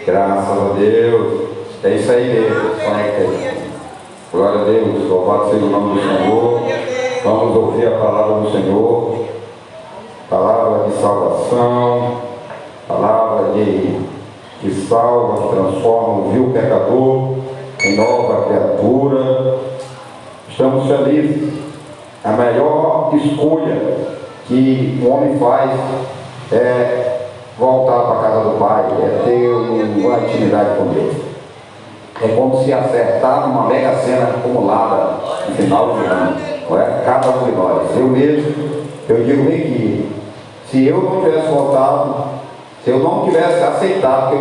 Graças a Deus. É isso aí mesmo. Conecta aí. Glória a Deus. Louvado seja o nome do Senhor. Vamos ouvir a palavra do Senhor. Palavra de salvação. Palavra que salva, que transforma o vil pecador em nova criatura. Estamos felizes. A melhor escolha que um homem faz é voltar para a casa do Pai, é ter uma intimidade com Deus. É como se acertar numa mega cena acumulada no final do ano, não é? Cada um de nós. Eu mesmo, eu digo bem que se eu não tivesse voltado, se eu não tivesse aceitado, porque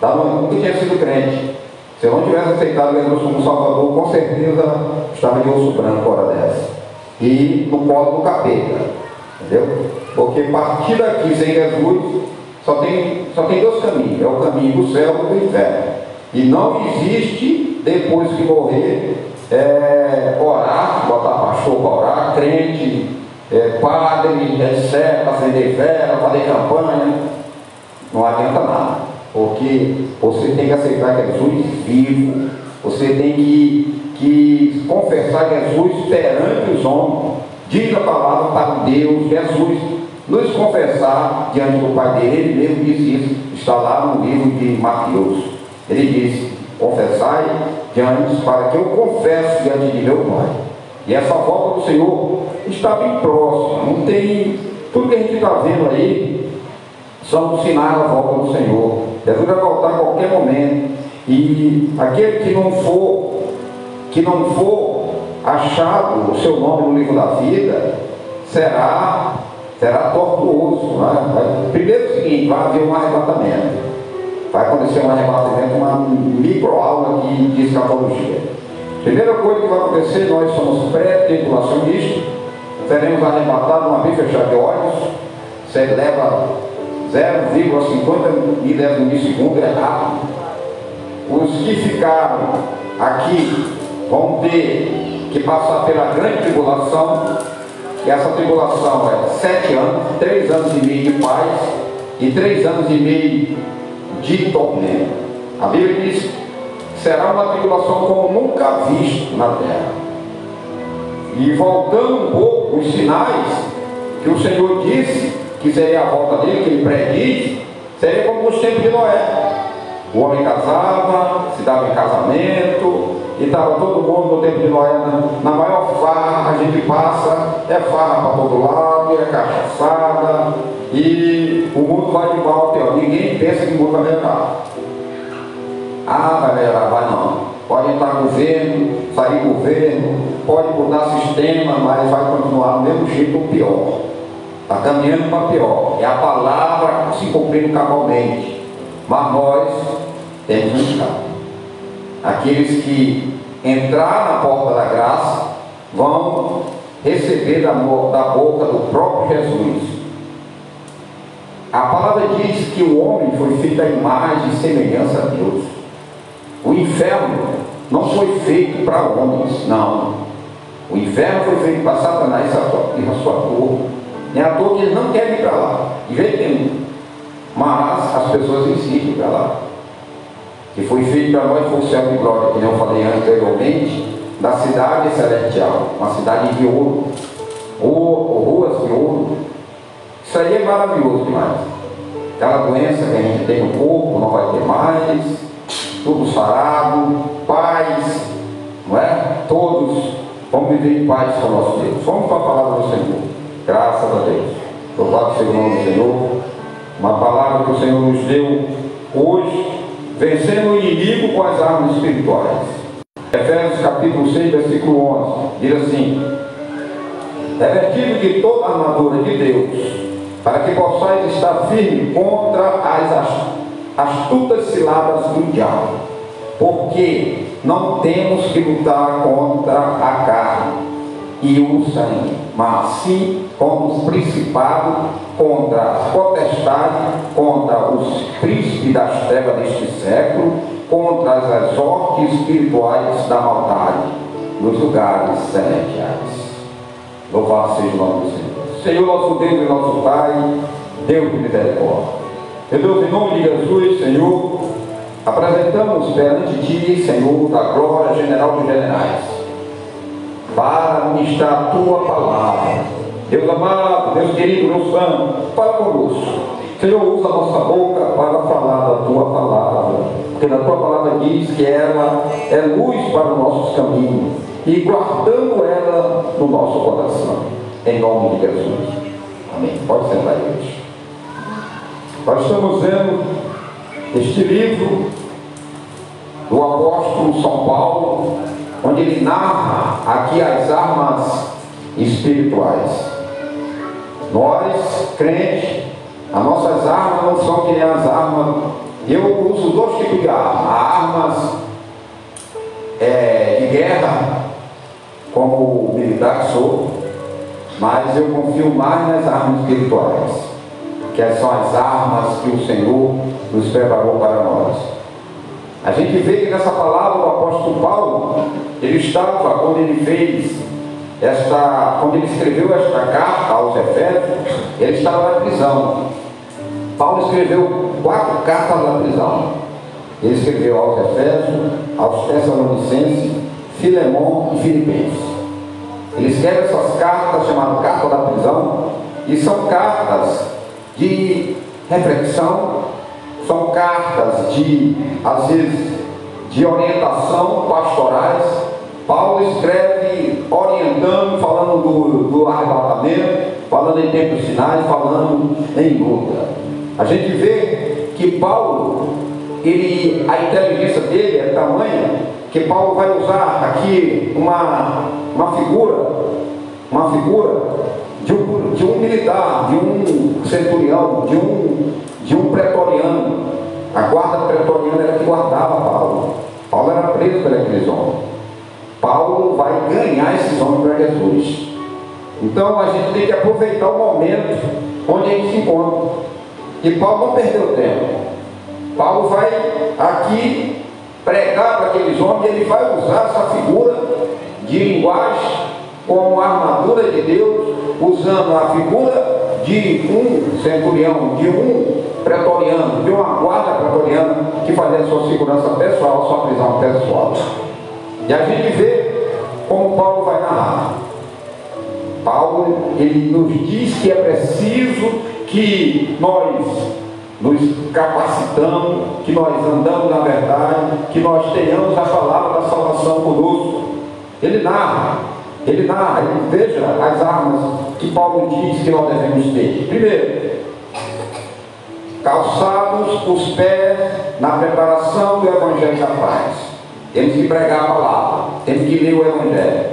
eu nunca tinha sido crente, se eu não tivesse aceitado Jesus como Salvador, com certeza estava de osso branco hora dessa. E no colo do capeta. Entendeu? Porque a partir daqui sem Jesus só tem dois caminhos, é o caminho do céu e do inferno. E não existe, depois que morrer, orar, botar pastor para orar, crente, padre, etc., acender vela, fazer campanha. Não adianta nada, porque você tem que aceitar Jesus vivo, você tem que confessar Jesus perante os homens. Diz a palavra para Deus, Jesus, nos confessar diante do Pai dele. Ele mesmo disse isso, está lá no livro de Mateus. Ele disse: confessai diante, para que eu confesse diante de meu Pai. E essa volta do Senhor está bem próxima. Não tem, tudo que a gente está vendo aí são sinais da volta do Senhor. Jesus vai voltar a qualquer momento. E aquele que não for achado o seu nome no livro da vida, será tortuoso. Né? Primeiro é o seguinte: vai haver um arrebatamento. Vai acontecer um arrebatamento, uma microaula de escatologia. Primeira coisa que vai acontecer: nós somos pré-tribulacionistas, seremos arrebatados uma vez fechado de olhos. Você leva 0,50 milissegundos, é rápido. Os que ficaram aqui vão ter que passar pela grande tribulação, e essa tribulação é 7 anos, 3 anos e meio de paz e 3 anos e meio de tormento. A Bíblia diz que será uma tribulação como nunca visto na terra. E voltando um pouco os sinais que o Senhor disse que seria a volta dele, que ele prediz, seria como nos tempos de Noé. O homem casava, se dava em casamento, e estava todo mundo no tempo de Noé na maior farra. A gente passa, é farra para todo lado, é cachaçada, e o mundo vai de mal a pior. Ninguém pensa que o mundo vai melhorar. Vai melhorar, vai não. Pode entrar governo, sair governo, pode mudar sistema, mas vai continuar do mesmo jeito ou pior. Está caminhando para pior. É a palavra se cumprindo cabalmente. Mas nós temos um escape. Aqueles que entrar na porta da graça vão receber da boca do próprio Jesus. A palavra diz que o homem foi feito à imagem e semelhança a Deus. O inferno não foi feito para homens, não. O inferno foi feito para Satanás e a sua turma. Nem à toa que eles não querem ir para lá, de jeito nenhum. Mas as pessoas insistem para lá. Que foi feito para nós, foi o céu de glória, que eu falei anteriormente, da cidade celestial, uma cidade de ouro, ruas de ouro. Isso aí é maravilhoso demais. Aquela doença que a gente tem no corpo não vai ter mais, tudo sarado, paz, não é? Todos vamos viver em paz com o nosso Deus. Vamos para a palavra do Senhor. Graças a Deus. Louvado seja o nome do Senhor. Uma palavra que o Senhor nos deu hoje, vencendo o inimigo com as armas espirituais. Efésios capítulo 6, versículo 11, diz assim: revestido de toda a armadura de Deus, para que possais estar firme contra as astutas ciladas do diabo, porque não temos que lutar contra a carne e o sangue, mas sim contra os principados, contra as potestades, contra os príncipes das trevas deste século, contra as hostes espirituais da maldade nos lugares celestiais. Louvado seja o nome do Senhor. Senhor, nosso Deus e nosso Pai, Deus de misericórdia, Meu Deus, em nome de Jesus, Senhor, apresentamos perante Ti, Senhor, da glória, general dos generais, para ministrar a Tua palavra. Deus amado, Deus querido, Deus santo, fala conosco. Senhor, usa a nossa boca para falar da Tua palavra, porque na Tua palavra diz que ela é luz para os nossos caminhos, e guardando ela no nosso coração, em nome de Jesus. Amém. Pode sentar, gente. Nós estamos vendo este livro do apóstolo São Paulo, onde ele narra aqui as armas espirituais. Nós, crentes, as nossas armas não são que nem as armas. Eu uso dois tipos de armas: armas de guerra, como militar que sou, mas eu confio mais nas armas espirituais, que são as armas que o Senhor nos preparou para nós. A gente vê que nessa palavra do apóstolo Paulo, ele estava, quando ele escreveu esta carta aos Efésios, ele estava na prisão. Paulo escreveu 4 cartas na prisão. Ele escreveu aos Efésios, aos Tessalonicenses, Filemon e Filipenses. Ele escreve essas cartas, chamadas carta da prisão, e são cartas de reflexão, são cartas às vezes, de orientação pastorais. Paulo escreve orientando, falando do arrebatamento, falando em tempos finais, falando em luta. A gente vê que Paulo, a inteligência dele é tamanha, que Paulo vai usar aqui uma figura de um militar, de um centurião, de um pretoriano. A guarda pretoriana era que guardava Paulo. Paulo era preso por aqueles homens. Paulo vai ganhar esses homens para Jesus. Então a gente tem que aproveitar o momento onde a gente se encontra. E Paulo não perdeu tempo. Paulo vai aqui pregar para aqueles homens, e ele vai usar essa figura de linguagem como armadura de Deus, usando a figura de um centurião, de um pretoriano, de uma guarda pretoriana que fazia sua segurança pessoal, sua prisão pessoal. E a gente vê como Paulo vai narrar. Paulo, ele nos diz que é preciso que nós nos capacitamos, que nós andamos na verdade, que nós tenhamos a palavra da salvação conosco. Ele narra, veja as armas que Paulo diz que nós devemos ter. Primeiro, calçados os pés na preparação do Evangelho da paz. Temos que pregar a palavra, temos que ler o Evangelho.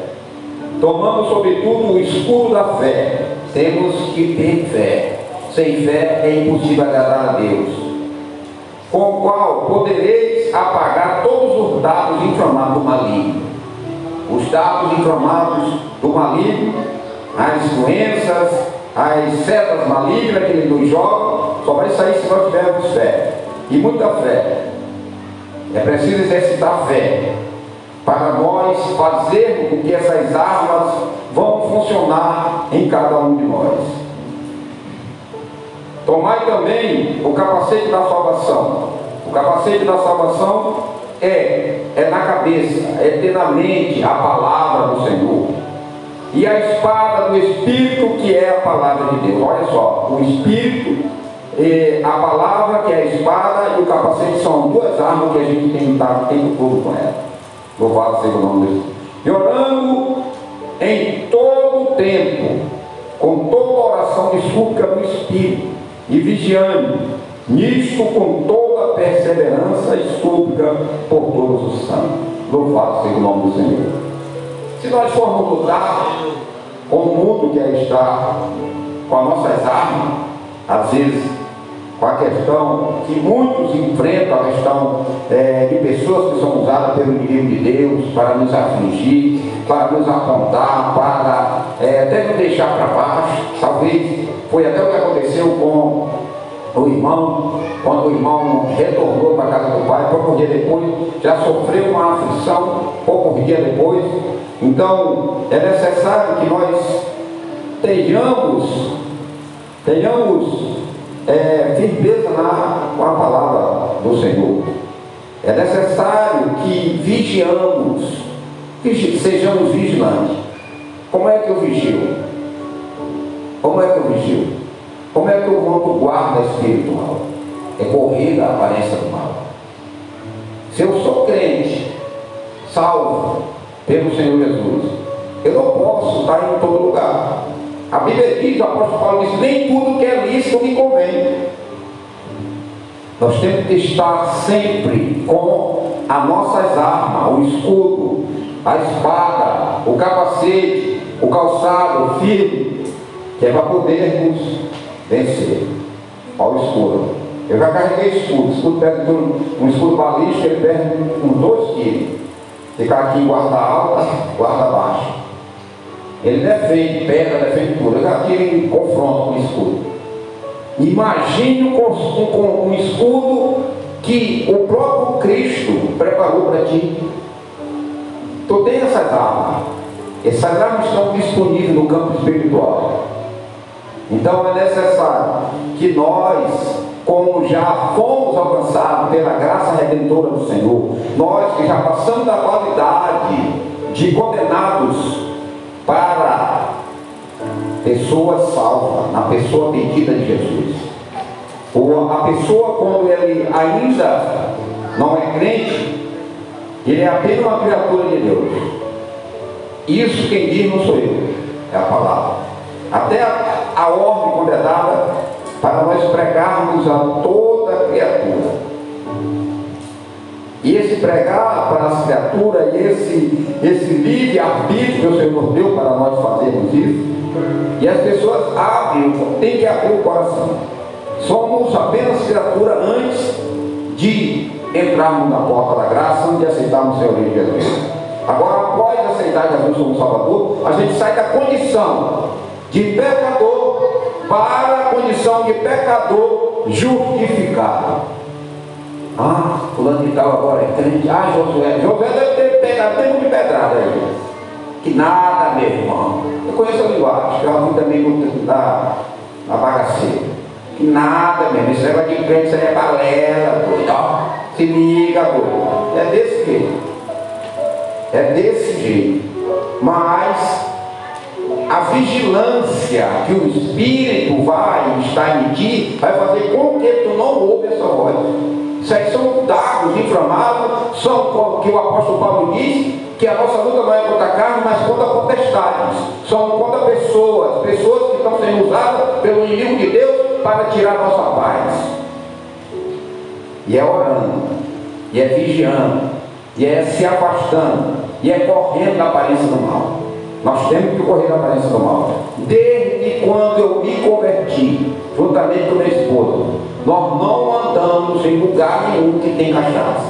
Tomamos sobretudo o escudo da fé. Temos que ter fé. Sem fé é impossível agradar a Deus. Com o qual podereis apagar todos os dardos inflamados do maligno. Os dardos inflamados do maligno, as doenças, as setas malignas que ele nos joga, só vai sair se nós tivermos fé. E muita fé. É preciso exercitar fé para nós fazermos com que essas armas vão funcionar em cada um de nós. Tomai também o capacete da salvação. O capacete da salvação é na cabeça, é ter na mente a palavra do Senhor. E a espada do Espírito, que é a palavra de Deus. Olha só, o Espírito, a palavra, que é a espada, e o capacete são 2 armas que a gente tem que estar o tempo todo com ela. Louvado seja o nome de Deus. E orando em todo o tempo, com toda oração e súplica no Espírito, e vigiando nisto com toda perseverança e súplica por todos os santos. Louvado seja o nome do Senhor. Se nós formos lutar com o mundo que aí está, com as nossas armas, às vezes com a questão que muitos enfrentam, a questão de pessoas que são usadas pelo inimigo de Deus para nos afligir, para nos apontar, para até nos deixar para baixo. Talvez foi até o que aconteceu com o irmão, quando o irmão retornou para a casa do pai, pouco dia depois já sofreu uma aflição, pouco dia depois. Então é necessário que nós tenhamos firmeza com a palavra do Senhor. É necessário que sejamos vigilantes. Como é que eu vigio? Como é que eu vigio? Como é que eu monto guarda espiritual? É correr da aparência do mal. Se eu sou crente, salvo pelo Senhor Jesus, eu não posso estar em todo lugar. A Bíblia diz, o apóstolo Paulo diz, nem tudo que é lícito me convém. Nós temos que estar sempre com as nossas armas, o escudo, a espada, o capacete, o calçado firme, que é para podermos vencer. Olha o escudo. Eu já carreguei escudo. O escudo pega um escudo balístico, ele perde uns 2 quilos. Ficar aqui em guarda alta, guarda baixa. Ele defende, pega, defende tudo. Eu já tive em confronto com o escudo. Imagine um escudo que o próprio Cristo preparou para ti. Tu tem essas armas. Essas armas estão disponíveis no campo espiritual. Então é necessário que nós, como já fomos alcançados pela graça redentora do Senhor, nós que já passamos da qualidade de condenados para pessoas salvas, na pessoa bendita de Jesus. Ou a pessoa, quando ele ainda não é crente, ele é apenas uma criatura de Deus. Isso quem diz não sou eu, é a palavra. Até a ordem quando é dada para nós pregarmos a toda criatura. E esse pregar para as criaturas, e esse livre-arbítrio que o Senhor deu para nós fazermos isso, e as pessoas abrem, tem que abrir o coração. Somos apenas criatura antes de entrarmos na porta da graça, antes de aceitarmos o Senhor Jesus. Agora, após aceitar Jesus como Salvador, a gente sai da condição de pecador para a condição de pecador justificado. Ah, fulano de tal agora é crente. Ah, Josué deve ter pegado tempo de pedrada aí. Que nada, meu irmão. Eu conheço a linguagem, eu vi também muito na bagaceira. Que nada mesmo, esse negócio de crente, isso aí é balela, doido, ó. Se liga, doido. É desse jeito. É desse jeito. Mas a vigilância que o Espírito vai estar em ti, vai fazer com que tu não ouve essa voz. Isso aí são dados inflamados, são que o apóstolo Paulo diz, que a nossa luta não é contra a carne, mas contra potestades. São contra pessoas que estão sendo usadas pelo inimigo de Deus para tirar a nossa paz. E é orando, e é vigiando, e é se afastando, e é correndo da aparência do mal. Nós temos que correr da aparência do mal. Desde quando eu me converti, juntamente com minha esposa, nós não andamos em lugar nenhum que tem cachaça.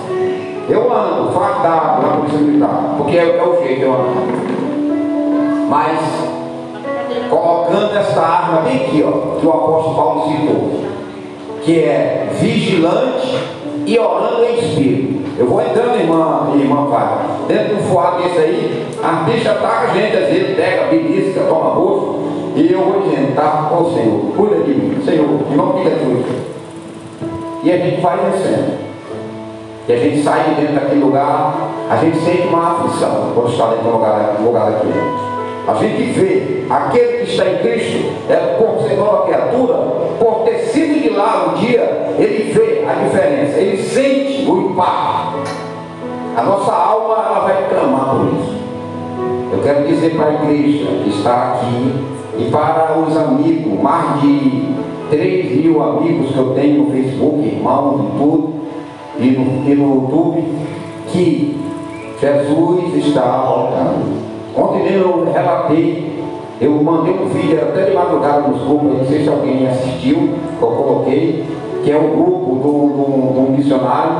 Eu ando fardado na polícia militar, porque é o jeito eu ando. Mas colocando essa arma bem aqui, ó, que o apóstolo Paulo citou, que é vigilante e orando em espírito. Eu vou entrando, irmã Fábio, dentro do forrado desse aí, as bichas atacam a gente, às vezes pega, belisca, toma rosto, e eu vou dizendo, tá, ó Senhor, cuida de mim, Senhor, em nome de Jesus. E a gente vai descendo. E a gente sai de dentro daquele lugar, a gente sente uma aflição quando está dentro do lugar daquele. A gente vê aquele que está em Cristo, por ser nova criatura, por ter sido de lá um dia, ele vê a diferença, ele sente o impacto. A nossa alma ela vai clamar por isso. Eu quero dizer para a igreja que está aqui e para os amigos, mais de 3.000 amigos que eu tenho no Facebook, irmãos e tudo, e no YouTube, que Jesus está voltando. Ontem mesmo eu relatei, eu mandei um vídeo até de madrugada nos grupos, não sei se alguém assistiu, eu coloquei, que é o grupo do missionário,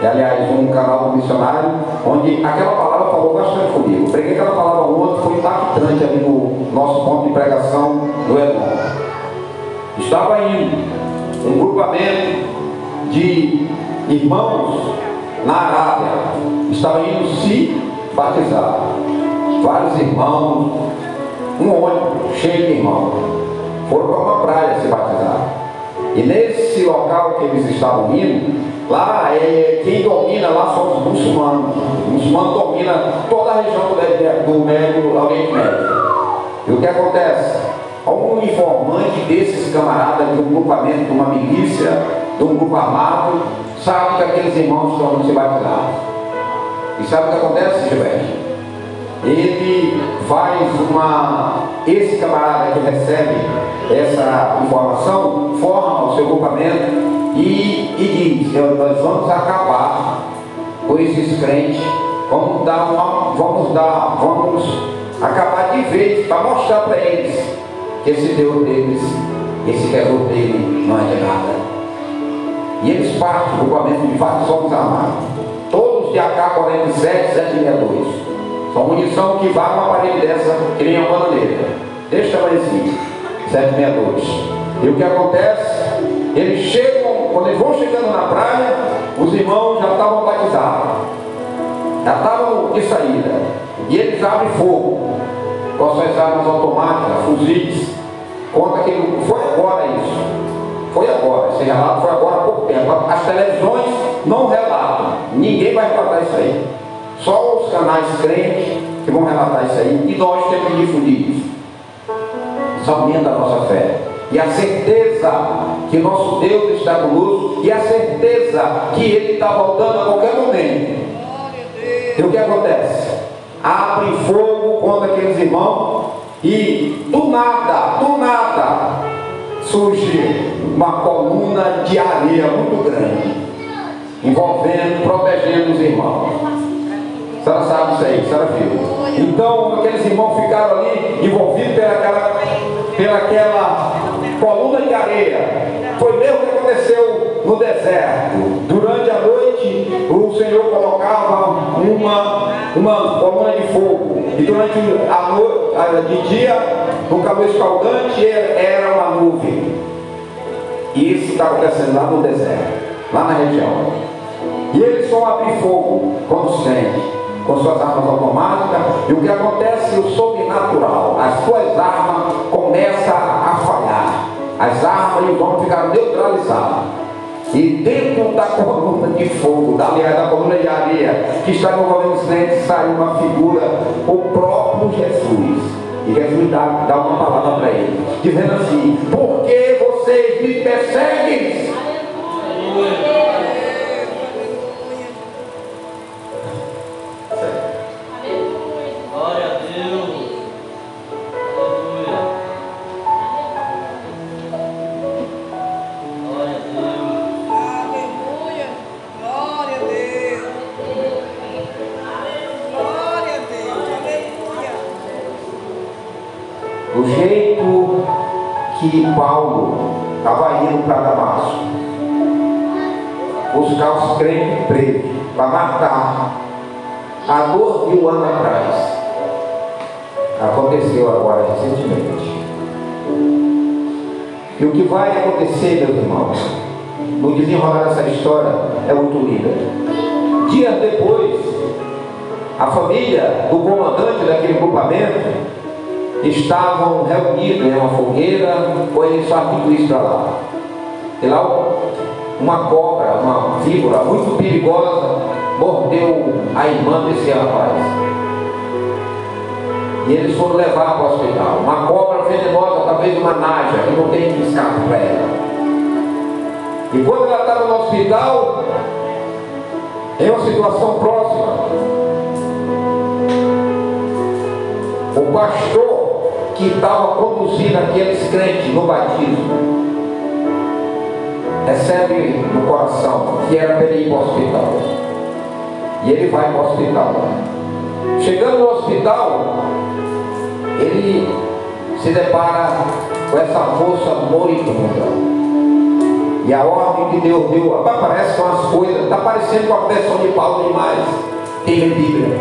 aliás, um canal do missionário, onde aquela palavra falou bastante comigo. Eu preguei aquela palavra ontem, foi impactante ali no nosso ponto de pregação do Edom. Estava indo um grupamento de irmãos na Arábia, estava indo se batizar. Vários irmãos, um ônibus cheio de irmãos, foram para uma praia se batizar. E nesse local que eles estavam indo, lá quem domina lá são os muçulmanos. Os muçulmanos dominam toda a região do Oriente Médio. E o que acontece? Um informante desses camaradas de um grupamento, de uma milícia, de um grupo armado, sabe que aqueles irmãos estão se batizar. E sabe o que acontece, Gilberto? Ele faz esse camarada que recebe essa informação, forma o seu grupamento e diz: nós vamos acabar com esses crentes, vamos acabar de vez, para mostrar para eles que esse Deus deles, esse terror dele não é de nada. E eles partem do grupamento de vários homens armados, todos de AK-47, 762. São munição que vai uma parede dessa, que nem uma bananeira. Deixa eu assim, 762. E o que acontece? Eles chegam, quando eles vão chegando na praia, os irmãos já estavam batizados, já estavam de saída. E eles abrem fogo com suas armas automáticas, fuzis, conta que foi agora isso. Foi agora, esse relato foi agora há pouco tempo. As televisões não relatam, ninguém vai relatar isso aí. Só os canais crentes que vão relatar isso aí, e nós temos que difundir isso. Isso aumenta a nossa fé. E a certeza que nosso Deus está conosco, e a certeza que Ele está voltando a qualquer momento. E o que acontece? Abre fogo contra aqueles irmãos, e do nada, surge uma coluna de areia muito grande, envolvendo, protegendo os irmãos. A senhora sabe isso aí, a senhora viu. Então, aqueles irmãos ficaram ali, envolvidos pelaquela coluna de areia. Foi mesmo que aconteceu no deserto. Durante a noite, o Senhor colocava uma coluna de fogo. E durante a noite, de dia, no calor escaldante, era uma nuvem. E isso está acontecendo lá no deserto, lá na região. E eles vão abrir fogo quando sentem, com suas armas automáticas, e o que acontece? O sobrenatural, as suas armas começam a falhar, as armas e os homens ficaram neutralizados, e dentro da coluna de fogo, da coluna de areia que está envolvendo os crentes, sai uma figura, o próprio Jesus. E Jesus dá uma palavra para ele, dizendo assim: por que vocês me perseguem? Do jeito que Paulo estava indo para Damasco, buscar os crentes presos para matar, há 2000 anos atrás, aconteceu agora recentemente. E o que vai acontecer, meus irmãos, no desenrolar dessa história, é muito linda. Dias depois, a família do comandante daquele grupamento estavam reunidos em uma fogueira, ou eles faziam tudo isso para lá. E lá uma cobra, uma víbora muito perigosa, mordeu a irmã desse rapaz. E eles foram levar para o hospital. Uma cobra venenosa, talvez uma naja, que não tem escape para ela. E quando ela estava no hospital, em uma situação próxima, o pastor que estava conduzindo aqueles crentes no batismo recebe no coração que era para ele ir para o hospital. E ele vai para o hospital. Chegando no hospital, ele se depara com essa moça moribunda. E a ordem que Deus deu, aparece umas coisas, está parecendo com a versão de Paulo demais. Tem a Bíblia.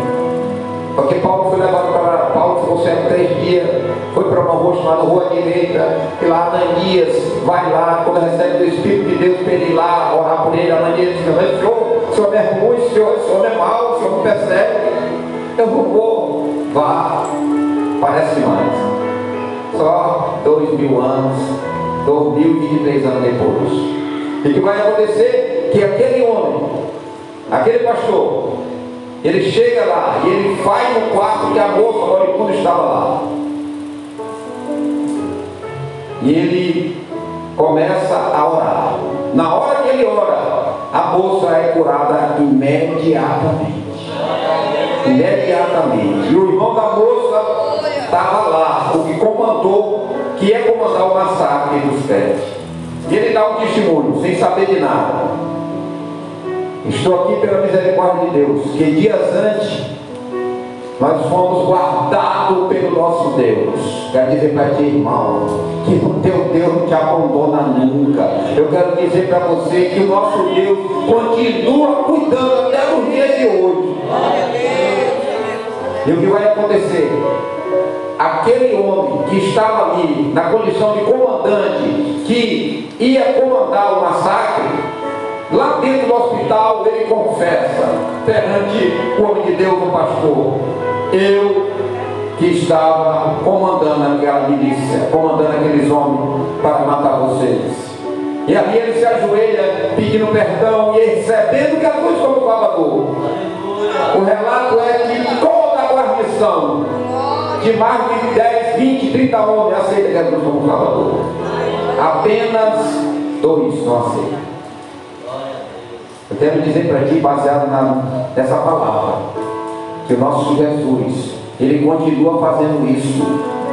Porque Paulo foi levado para Paulo, ficou certo 3 dias, foi para uma rua chamada Rua Direita, e lá Ananias vai lá, quando recebe do Espírito de Deus, para ele ir lá, orar por ele. Ananias diz: o senhor é ruim, o senhor é mau, o senhor me persegue. Eu não vou. Vá, parece mais. Só 2000 anos, 2023 anos depois. Deus. E que vai acontecer que aquele homem, aquele pastor, ele chega lá e ele vai no quarto que a moça moribundo estava lá. E ele começa a orar. Na hora que ele ora, a moça é curada imediatamente. Imediatamente. E o irmão da moça estava lá, o que comandou, que ia comandar o massacre dos pés. E ele dá um testemunho, sem saber de nada. Estou aqui pela misericórdia de Deus, que dias antes nós fomos guardados pelo nosso Deus. Quero dizer para ti, irmão, que o teu Deus não te abandona nunca. Eu quero dizer para você que o nosso Deus continua cuidando até os dias de hoje. E o que vai acontecer? Aquele homem que estava ali na condição de comandante, que ia comandar o massacre, lá dentro do hospital ele confessa perante o homem de Deus, o pastor: eu que estava comandando aquela milícia, comandando aqueles homens para matar vocês. E ali ele se ajoelha pedindo perdão e recebendo Jesus como Salvador. O relato é que toda a guarnição de mais de 10, 20, 30 homens aceita Jesus como Salvador. Apenas 2 não aceitam. Eu quero dizer para ti, baseado nessa palavra, que o nosso Jesus, ele continua fazendo isso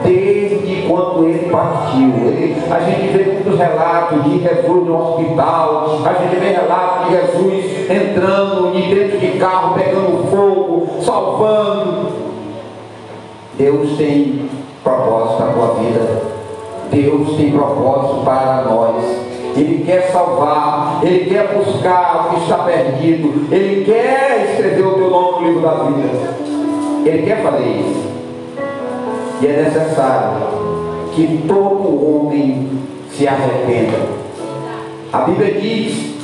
desde quando ele partiu. A gente vê muitos relatos de Jesus no hospital, a gente vê relatos de Jesus entrando dentro de carro, pegando fogo, salvando. Deus tem propósito na tua vida. Deus tem propósito para nós. Ele quer salvar, Ele quer buscar o que está perdido, Ele quer escrever o teu nome no livro da vida. Ele quer fazer isso. E é necessário que todo homem se arrependa. A Bíblia diz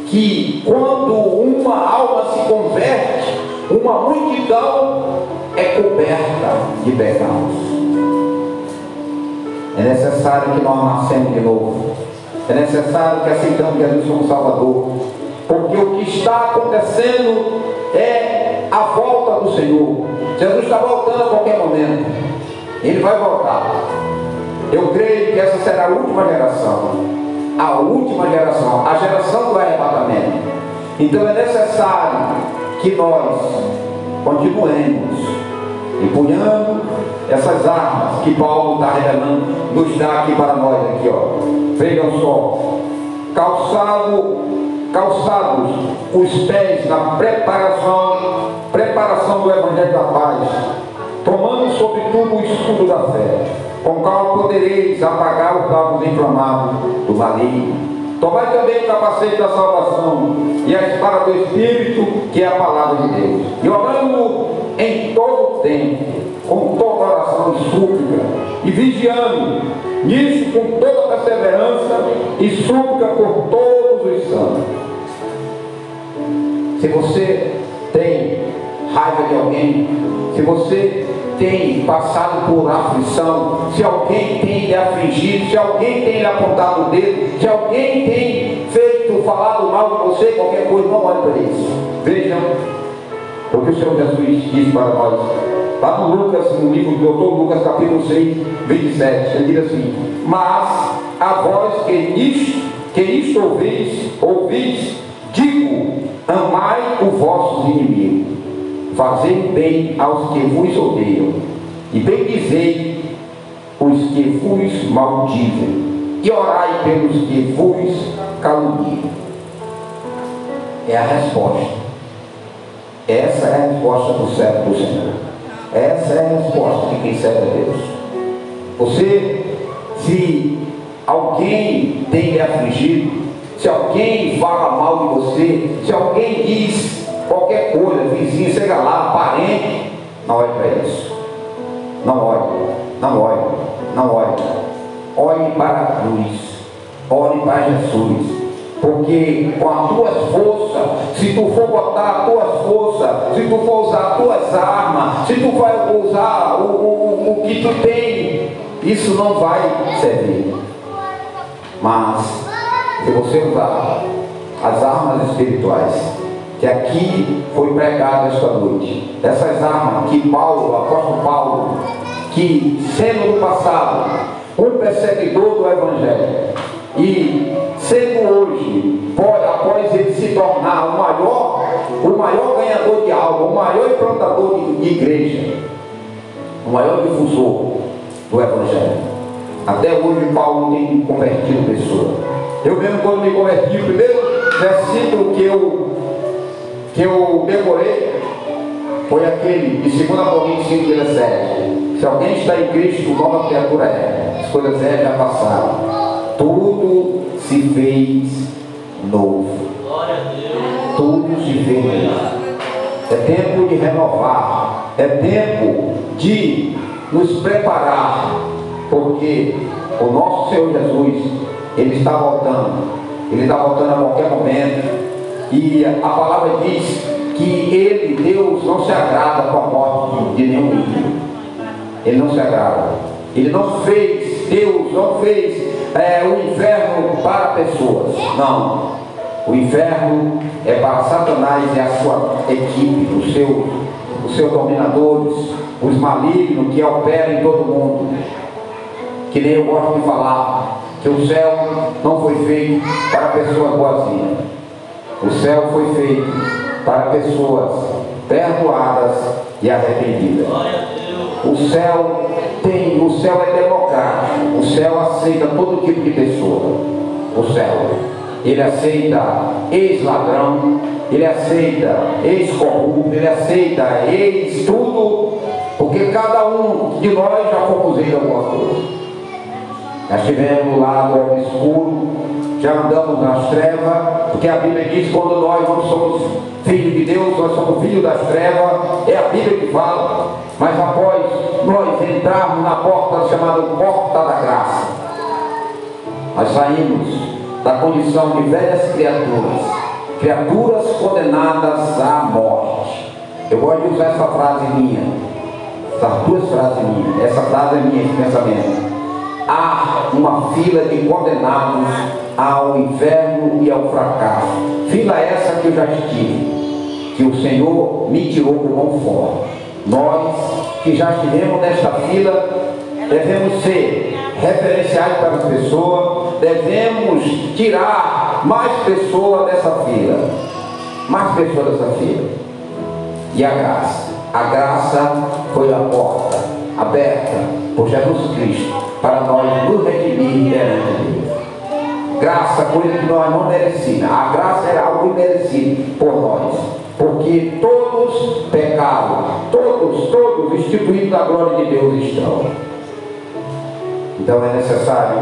que quando uma alma se converte, uma multidão é coberta de pecados. É necessário que nós nascemos de novo. É necessário que aceitamos Jesus como Salvador. Porque o que está acontecendo é a volta do Senhor. Jesus está voltando a qualquer momento. Ele vai voltar. Eu creio que essa será a última geração. A última geração. A geração do arrebatamento. Então é necessário que nós continuemos empunhando essas armas que Paulo está revelando, nos dá aqui para nós aqui, ó. Vejam só, calçados os pés na preparação do Evangelho da paz, tomando sobretudo o escudo da fé, com o qual podereis apagar os dardos inflamados do maligno. Tomai também o capacete da salvação e a espada do Espírito, que é a palavra de Deus, e orando em todo o tempo, com toda oração e súplica, e vigiando nisso com toda perseverança e súplica por todos os santos. Se você tem raiva de alguém, se você tem passado por aflição, se alguém tem lhe afligido, se alguém tem lhe apontado o dedo, se alguém tem falado mal de você, qualquer coisa, não olhe para isso. Vejam o que o Senhor Jesus disse para nós. Lá no Lucas, no livro do Dr. Lucas, capítulo 6, 27, ele diz assim: mas a vós que isto ouvis, digo, amai os vossos inimigos, fazei bem aos que vos odeiam, e bendizei os que vos maldizem, e orai pelos que vos caluniam. É a resposta. Essa é a resposta do servo do Senhor. Essa é a resposta de quem serve a Deus. Você, se alguém tem lhe afligido, se alguém fala mal de você, se alguém diz qualquer coisa, vizinho, chega lá, parente, não olhe para isso. Não olhe, não olhe, não olhe. Olhe para a cruz, olhe para Jesus. Porque com as tuas forças, se tu for botar as tuas forças, se tu for usar as tuas armas, se tu for usar o que tu tem, isso não vai servir. Mas se você usar as armas espirituais, que aqui foi pregado esta noite, essas armas que Paulo, o apóstolo Paulo, que sendo no passado um perseguidor do Evangelho, e sendo hoje, após ele se tornar o maior ganhador de alma, o maior implantador de igreja, o maior difusor do Evangelho, até hoje Paulo tem convertido pessoas. Eu mesmo, quando me converti, o primeiro versículo que eu decorei foi aquele de 2 Coríntios 5:17. Se alguém está em Cristo, nova criatura é. As coisas velhas já passaram, tudo se fez novo. Tudo se fez novo. É tempo de renovar, é tempo de nos preparar, porque o nosso Senhor Jesus, Ele está voltando. Ele está voltando a qualquer momento. E a palavra diz que Ele, Deus, não se agrada com a morte de nenhum ímpio. Ele não se agrada. Ele não fez, Deus não fez o inferno para pessoas. Não. O inferno é para Satanás e a sua equipe, os seus dominadores, os malignos que operam em todo mundo. Que nem eu gosto de falar, que o céu não foi feito para pessoas boazinhas. O céu foi feito para pessoas perdoadas e arrependidas. O céu é democrático. O céu aceita todo tipo de pessoa. O céu, ele aceita ex-ladrão, ele aceita ex-corrupto, ele aceita ex-tudo, porque cada um de nós já fomos em alguma coisa. Já estivemos lá no obscuro, já andamos nas trevas, porque a Bíblia diz que quando nós não somos filhos de Deus, nós somos filhos das trevas, é a Bíblia que fala. Mas após nós entrarmos na porta chamada Porta da Graça, nós saímos da condição de velhas criaturas condenadas à morte. Eu gosto de usar essa frase minha, essas duas frases minhas. Essa frase é minha de pensamento. Há uma fila de condenados ao inferno e ao fracasso. Fila essa que eu já estive, que o Senhor me tirou por mão forte. Nós que já estivemos nesta fila devemos ser referenciais para as pessoas, devemos tirar mais pessoas dessa fila, e a graça foi a porta aberta por Jesus Cristo para nós nos redimir perante Deus. Graça, coisa que nós não merecíamos. A graça era algo imerecido por nós, porque todos pecaram, todos instituídos da glória de Deus estão. Então é necessário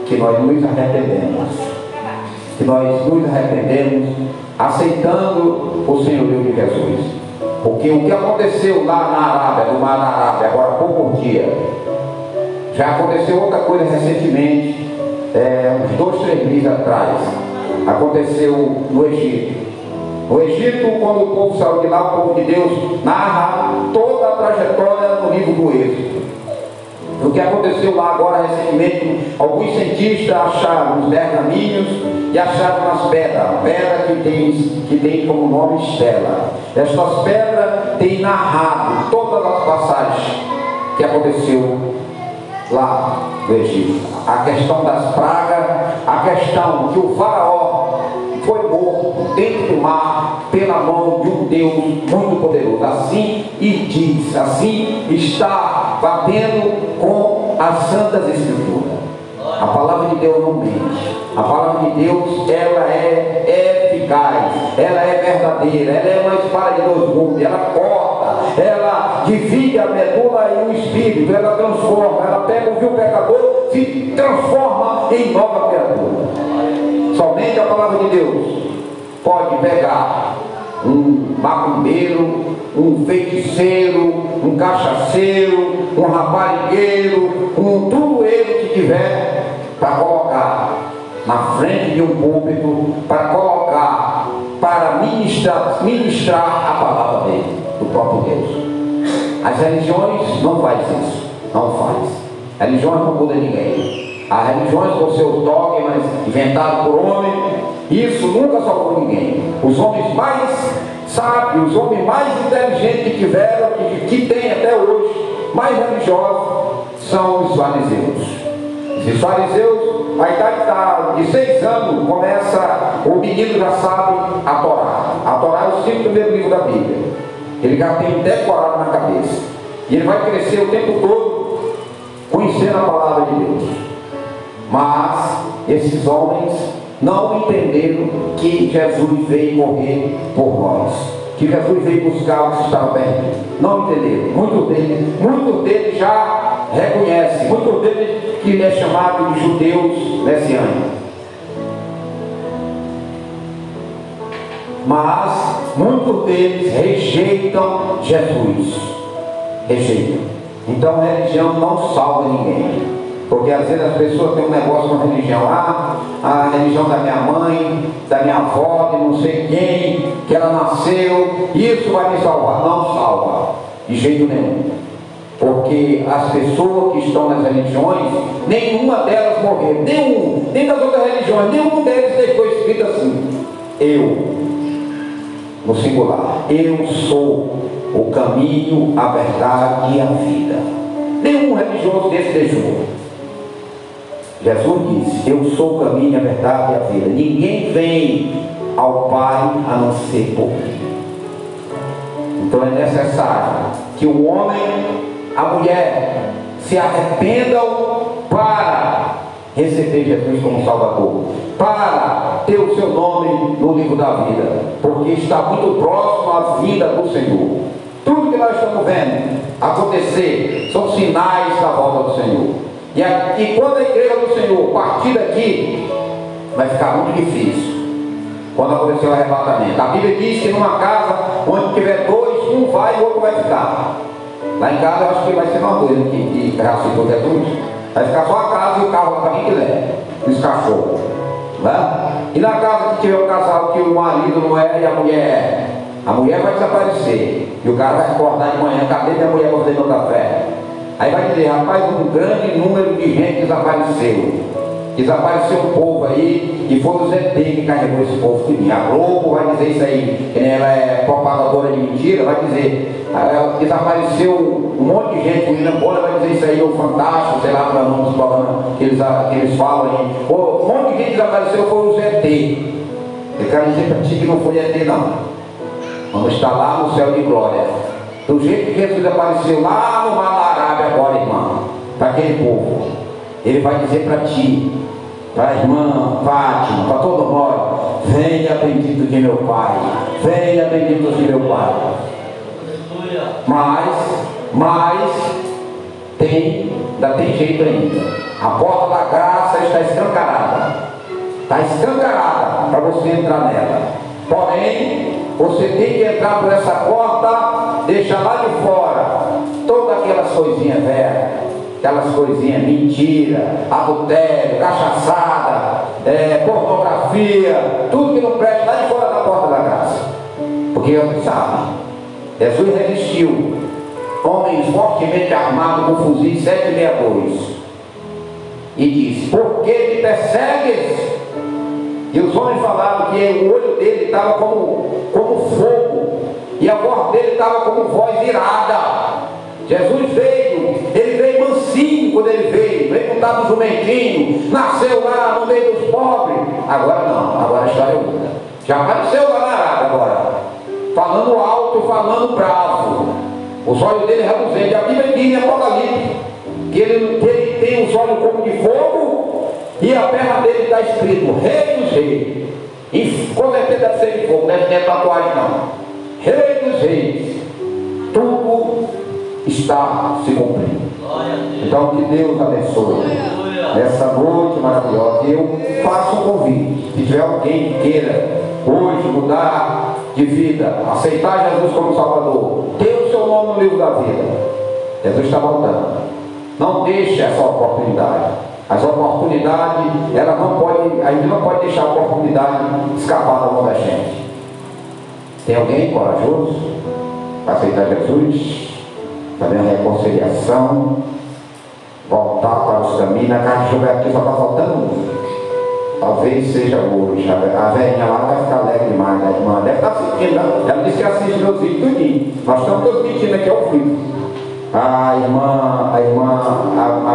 que nós nos arrependemos, aceitando o senhorio de Jesus. Porque o que aconteceu lá na Arábia, no mar da Arábia, agora há poucos dias, já aconteceu outra coisa recentemente, uns 2, 3 meses atrás. Aconteceu no Egito. No Egito, quando o povo saiu de lá, o povo de Deus narra toda a trajetória no livro do Êxodo. O que aconteceu lá agora recentemente, alguns cientistas acharam os pergaminhos e acharam as pedras que tem como nome Estela. Estas pedras têm narrado todas as passagens que aconteceu lá no Egito. A questão das pragas, a questão que o faraó foi morto dentro do mar pela mão de um Deus muito poderoso. Assim está batendo com as Santas Escrituras. A palavra de Deus não mente. A palavra de Deus, ela é eficaz, ela é verdadeira, ela é uma espada de 2 gumes, ela corta, ela divide a medula e o espírito, ela transforma, ela pega o vil pecador, se transforma em nova criatura. Somente a palavra de Deus pode pegar um macumbeiro, um feiticeiro, um cachaceiro, um raparigueiro, tudo ele que tiver, para colocar na frente de um púlpito, para colocar, para ministrar a palavra dele, do próprio Deus. As religiões não fazem isso, não faz. Religiões não mudam ninguém. As religiões com seus dogmas, sistemas inventados por homem. Isso nunca salvou ninguém. Os homens mais sábios, os homens mais inteligentes que tiveram, que tem até hoje, mais religiosos, são os fariseus. Esses fariseus, a idade está de 6 anos, começa, o menino já sabe a Torá. A Torá é o 5 primeiros livros da Bíblia. Ele já tem decorado na cabeça. E ele vai crescer o tempo todo conhecendo a palavra de Deus. Mas esses homens não entenderam que Jesus veio morrer por nós, que Jesus veio buscar o que estava perdido. Não entenderam. Muitos deles já reconhecem, muitos deles que é chamado de judeus messiânicos. Mas muitos deles rejeitam Jesus. Rejeitam. Então a religião não salva ninguém. Porque às vezes as pessoas têm um negócio com a religião. A religião da minha mãe, da minha avó, de não sei quem, que ela nasceu, isso vai me salvar. Não salva, de jeito nenhum. Porque as pessoas que estão nas religiões, nenhuma delas morreu. Nem das outras religiões, nenhum deles deixou escrito assim: eu, no singular, eu sou o caminho, a verdade e a vida. Nenhum religioso desse deixou. Jesus disse: eu sou o caminho, a verdade e a vida. Ninguém vem ao Pai a não ser por mim. Então é necessário que o homem, a mulher, se arrependam para receber Jesus como Salvador, para ter o seu nome no livro da vida, porque está muito próximo à vida do Senhor. Tudo que nós estamos vendo acontecer são sinais da volta do Senhor. E quando a igreja do Senhor partir daqui, vai ficar muito difícil. Quando acontecer o arrebatamento, a Bíblia diz que numa casa onde tiver dois, um vai e o outro vai ficar. Lá em casa eu acho que vai ser uma coisa que já citou Jesus. Vai ficar só a casa e o carro para quem quiser, os cachorros, né? E na casa que tiver um casal que o marido não é e a mulher vai desaparecer. E o cara vai acordar de manhã: cadê minha mulher para fazer meu café? Aí vai dizer: rapaz, um grande número de gente desapareceu. Desapareceu um povo aí, e foi o ZT que carregou esse povo que vinha. A Globo vai dizer isso aí, que ela é propagadora de mentira, vai dizer: desapareceu um monte de gente. O William Bonner vai dizer isso aí, o Fantástico, sei lá qual é o nome dos programas que eles falam aí. Um monte de gente desapareceu, foi o ZT. Eu quero dizer para ti que não foi ET não. Vamos estar lá no céu de glória. Do jeito que Jesus apareceu lá no Mar da Arábia agora, irmão, para aquele povo, ele vai dizer para ti, para a irmã Fátima, para todo mundo: venha bendito de meu Pai, venha bendito de meu Pai. Mas ainda tem jeito ainda. A porta da graça está escancarada. Está escancarada para você entrar nela. Porém, você tem que entrar por essa porta, deixar lá de fora todas aquelas coisinhas velhas, aquelas coisinhas, mentira, adultério, cachaçada, pornografia, tudo que não presta, lá de fora da porta da graça. Porque você sabe, Jesus resistiu homens fortemente armados com fuzis 762 e disse: por que me persegues? E os homens falaram que o olho dele estava como fogo e a voz dele estava como voz irada. Jesus ele veio mansinho quando ele não estava jumentinho, nasceu lá no meio dos pobres. Agora não, agora a história muda. Já apareceu lá na Arábia agora, falando alto, falando bravo. Os olhos dele reluzentes. A Bíblia diz em Apocalipse que ele tem os olhos como de fogo, e a perna dele está escrito Rei dos Reis. E com certeza deve ser de fogo, não é tatuagem não. Rei dos Reis. Tudo está se cumprindo. Então que Deus abençoe essa noite maravilhosa. E eu faço um convite: se tiver alguém que queira hoje mudar de vida, aceitar Jesus como Salvador, ter o seu nome no livro da vida, Jesus está voltando. Não deixe essa oportunidade. As oportunidades, a gente não pode deixar a oportunidade escapar da mão da gente. Tem alguém corajoso para aceitar Jesus, fazer a reconciliação, voltar para os caminhos? Na casa de jogar aqui só está faltando um. Talvez seja hoje. A velhinha lá vai ficar alegre demais, a irmã. Deve estar assistindo. Ela disse que assiste meus vídeos tudinho. Nós estamos transmitindo aqui ao vivo. A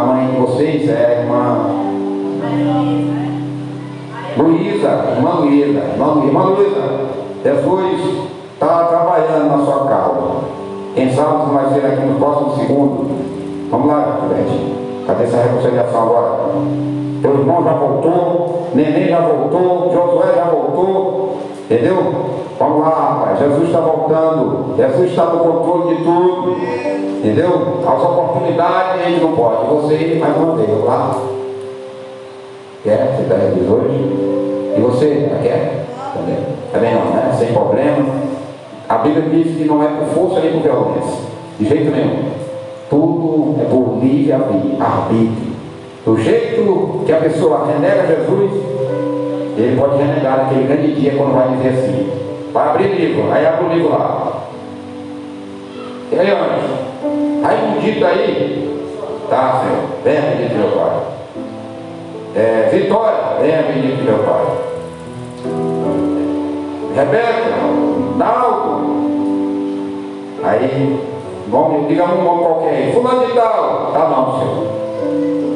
mãe de vocês é a irmã Luísa, irmã Luísa, Jesus está trabalhando na sua causa. Quem sabe você vai ser aqui no próximo segundo. Vamos lá, gente. Cadê essa reconciliação agora? Teu irmão já voltou, Neném já voltou, Josué já voltou, entendeu? Vamos lá, rapaz, Jesus está voltando, Jesus está no controle de tudo, entendeu? As oportunidades ele não pode, você mais uma vez, vamos lá. Quer? Você está feliz hoje? E você? Quer? Também não, né? Sem problema. A Bíblia diz que não é por força nem por violência, de jeito nenhum. Tudo é por livre arbítrio. Do jeito que a pessoa renega Jesus, ele pode renegar naquele grande dia quando vai dizer assim: vai abrir livro, aí abre o livro lá. E aí, anjo? Aí um dito aí, tá, Senhor, venha bendito meu Pai. Vitória, venha bendito meu Pai. Rebeca, Naldo. Aí, digamos um nome qualquer aí, fulano de tal. Tá não, Senhor.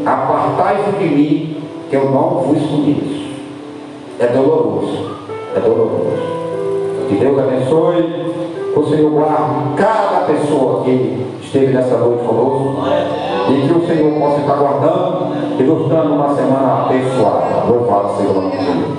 Apartai-vos de mim, que eu não vos conheço. É doloroso, é doloroso. Que Deus abençoe, o Senhor guarde cada pessoa que esteve nessa noite conosco, e que o Senhor possa estar guardando e nos dando uma semana abençoada. Louvado seja o nome de Deus.